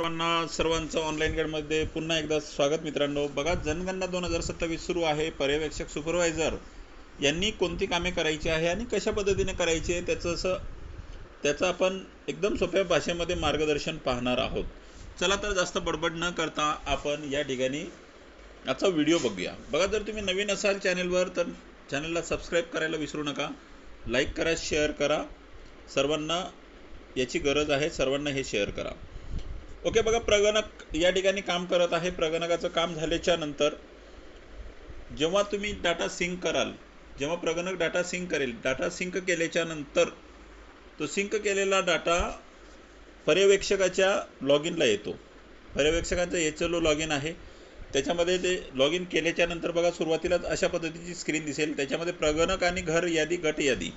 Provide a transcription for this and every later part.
सर्वांचं ऑनलाईन गाईडमध्ये पुन्हा एकदा स्वागत मित्रांनो। बघा, जनगणना 2027 सुरू आहे। पर्यवेक्षक सुपरवायझर यांनी कोणती कामे करायची आहे आणि कशा पद्धतीने करायची आहे त्याचं आपण एकदम सोप्या भाषेमध्ये मार्गदर्शन पाहणार आहोत। चला तर जास्त बडबड न करता आपण या ठिकाणी आजचा व्हिडिओ बघूया। बघा, जर तुम्ही नवीन असाल चॅनलवर तर चॅनलला सबस्क्राईब करायला विसरू नका, लाईक करा, शेअर करा। सर्वांना याची गरज आहे, सर्वांना हे शेअर करा। ओके, बघा, प्रगणक या ठिकाणी काम करत आहे। प्रगणकाचं काम झाल्याच्या नंतर जेव्हा तुम्ही डाटा सिंक कराल, जेव्हा प्रगणक डाटा सिंक करेल, डाटा सिंक केल्याच्या नंतर तो सिंक केलेला डाटा पर्यवेक्षकाच्या लॉग इनला येतो। पर्यवेक्षकांचं HLO लॉग इन आहे, त्याच्यामध्ये ते लॉग इन केल्याच्या नंतर बघा सुरुवातीलाच अशा पद्धतीची स्क्रीन दिसेल। त्याच्यामध्ये प्रगणक आणि घर यादी, गट यादी,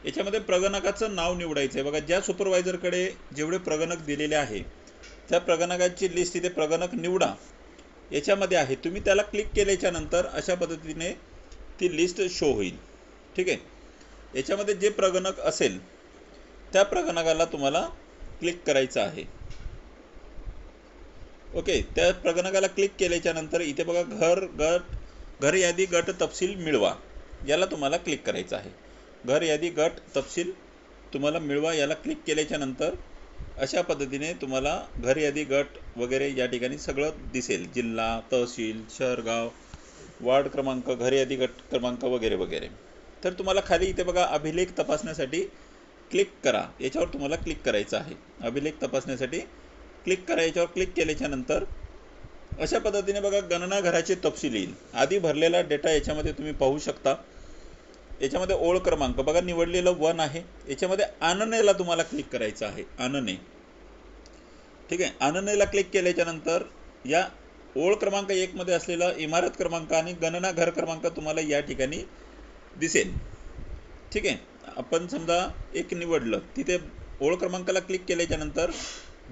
याच्यामध्ये प्रगणकाचं नाव निवडायचं आहे। बघा, ज्या सुपरवायझरकडे जेवढे प्रगणक दिलेले आहे त्या प्रगणकाची लिस्ट इथे प्रगणक निवडा याच्यामध्ये आहे। तुम्ही त्याला क्लिक केल्याच्या नंतर अशा पद्धतीने ती लिस्ट शो होईल। ठीक आहे, याच्यामध्ये जे प्रगणक असेल त्या प्रगणकाला तुम्हाला क्लिक करायचं आहे। ओके, त्या प्रगणकाला क्लिक केल्याच्या नंतर इथे बघा घर यादी, गट तपशील मिळवा, याला तुम्हाला क्लिक करायचं आहे। घर यादी, गट तपशील तुम्हाला मिळवा याला क्लिक केल्याच्या नंतर अशा पद्धतीने तुम्हाला घर यादी, गट वगैरे या ठिकाणी सगळं दिसेल। जिल्हा, तहसील, शहर, गाव, वार्ड क्रमांक, घर यादी, गट क्रमांक वगैरे वगैरे। तर तुम्हाला खाली इथे बघा अभिलेख तपासण्यासाठी क्लिक करा, याच्यावर तुम्हाला क्लिक करायचं आहे। अभिलेख तपासण्यासाठी क्लिक करा, याच्यावर क्लिक केल्याच्या नंतर अशा पद्धतीने बघा गणना घराचे तपशील येईल। आधी भरलेला डेटा याच्यामध्ये तुम्ही पाहू शकता। याच्यामध्ये ओळ क्रमांक बघा निवडलेलं 1 आहे। याच्यामध्ये आणनेला तुम्हाला क्लिक करायचं आहे, आणने। ठीक आहे, आणनेला क्लिक केल्याच्या नंतर या ओळ क्रमांक 1 मध्ये असलेला इमारत क्रमांक आणि गणना घर क्रमांक तुम्हाला या ठिकाणी दिसेल। ठीक आहे, आपण समजा 1 निवडलं, तिथे ओळ क्रमांकाला क्लिक केल्याच्या नंतर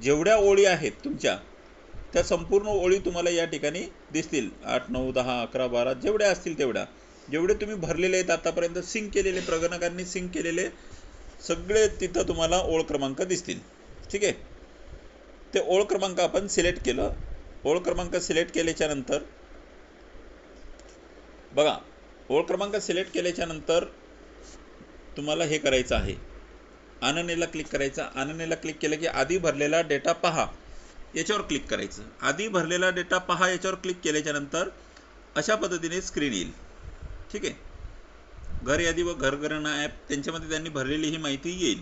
जेवढ्या ओळी आहेत तुमच्या त्या संपूर्ण ओळी तुम्हाला या ठिकाणी दिसतील। 8, 9, 10, 11, 12 जेवढ्या असतील तेवढ्या, जेवढे तुम्ही भरलेले आहेत आतापर्यंत सिंक केलेले, प्रगणकांनी सिंक केलेले सगळे तिथं तुम्हाला ओळ क्रमांक दिसतील। ठीक आहे, ते ओळ क्रमांक आपण सिलेक्ट केलं। ओळ क्रमांक सिलेक्ट केल्याच्या नंतर बघा, ओळ क्रमांक सिलेक्ट केल्याच्या नंतर तुम्हाला हे करायचं आहे, आणनेला क्लिक करायचं। आणनेला क्लिक केलं की आधी भरलेला डेटा पहा याच्यावर क्लिक करायचं। आधी भरलेला डेटा पहा याच्यावर क्लिक केल्याच्या नंतर अशा पद्धतीने स्क्रीन येईल। ठीक आहे, घर यादी व घरगणना ॲप त्यांच्यामध्ये त्यांनी भरलेली ही माहिती येईल।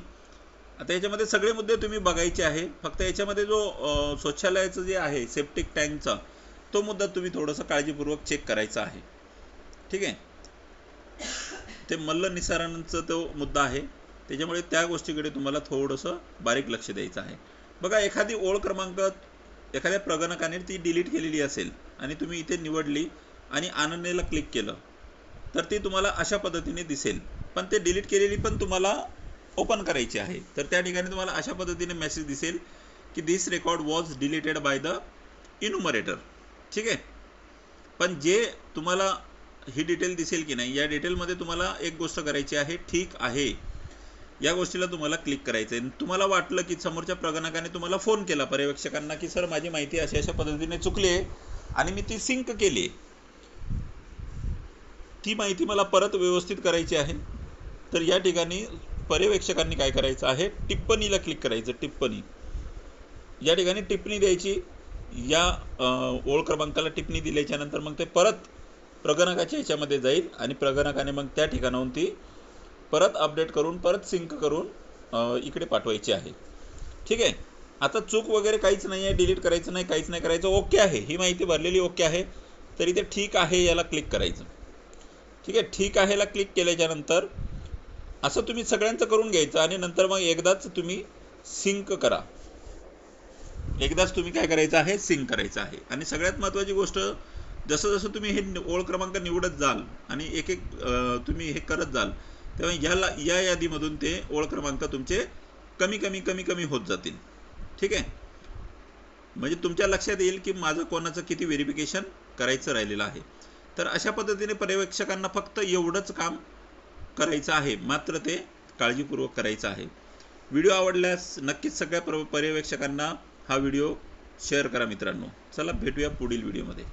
आता याच्यामध्ये सगळे मुद्दे तुम्ही बघायचे आहे। फक्त याच्यामध्ये जो शौचालयाचं जे आहे सेप्टिक टँकचा तो मुद्दा तुम्ही थोडंसं काळजीपूर्वक चेक करायचा आहे। ठीक आहे, ते मल्ल निसारांचा तो मुद्दा आहे, त्याच्यामुळे त्या गोष्टीकडे तुम्हाला थोडंसं बारीक लक्ष द्यायचं आहे। बघा, एखादी ओळ क्रमांक एखाद्या प्रगणकाने ती डिलीट केलेली असेल आणि तुम्ही इथे निवडली आणि आणनेला क्लिक केलं तर ती तुम्हाला अशा पद्धतीने दिसेल, पण ते डिलीट केलेली पण तुम्हाला ओपन करायची आहे। तर त्या ठिकाणी तुम्हाला अशा पद्धतीने मेसेज दिसेल की this record was deleted by the enumerator. ठीक आहे, पण जे तुम्हाला ही डिटेल दिसेल की नाही, या डिटेलमध्ये तुम्हाला एक गोष्ट करायची आहे, ठीक आहे या गोष्टीला तुम्हाला क्लिक करायचं आहे। तुम्हाला वाटलं की समोरच्या प्रगणकाने तुम्हाला फोन केला पर्यवेक्षकांना की सर माझी माहिती अशा पद्धतीने चुकली आहे आणि मी ती सिंक केली, ती माहिती मला परत व्यवस्थित करायची आहे, तर या ठिकाणी पर्यवेक्षकांनी काय करायचं आहे, टिप्पणीला क्लिक करायचं। टिप्पणी या ठिकाणी टिप्पणी द्यायची। या ओळ क्रमांकाला टिप्पणी दिल्याच्या नंतर मग ते परत प्रगणकाच्या ह्याच्यामध्ये जाईल आणि प्रगणकाने मग त्या ठिकाणाहून ती परत अपडेट करून परत सिंक करून इकडे पाठवायची आहे। ठीक आहे, आता चूक वगैरे काहीच नाही आहे, डिलीट करायचं नाही, काहीच नाही करायचं, ओके आहे, ही माहिती भरलेली ओके आहे, तर इथे ठीक आहे याला क्लिक करायचं। ठीक आहे, ठीक आहेला क्लिक केल्याच्या नंतर असं तुम्ही सगळ्यांचं करून घ्यायचं आणि नंतर मग एकदाच तुम्ही सिंक करा। एकदाच तुम्ही काय करायचं आहे, सिंक करायचं आहे। आणि सगळ्यात महत्त्वाची गोष्ट, जसं जसं तुम्ही हे ओळ क्रमांक निवडत जाल आणि एक एक तुम्ही हे करत जाल तेव्हा या यादीमधून ते ओळ क्रमांक तुमचे कमी कमी कमी कमी होत जातील। ठीक आहे, म्हणजे तुमच्या लक्षात येईल की माझं कोणाचं किती व्हेरिफिकेशन करायचं राहिलेलं आहे। तर अशा पद्धतीने पर्यवेक्षकांना फक्त एवढंच काम करायचं आहे, मात्र ते काळजीपूर्वक करायचं आहे। व्हिडिओ आवडल्यास नक्कीच सगळ्या पर्यवेक्षकांना हा व्हिडिओ शेअर करा मित्रांनो. चला भेटूया पुढील व्हिडिओमध्ये.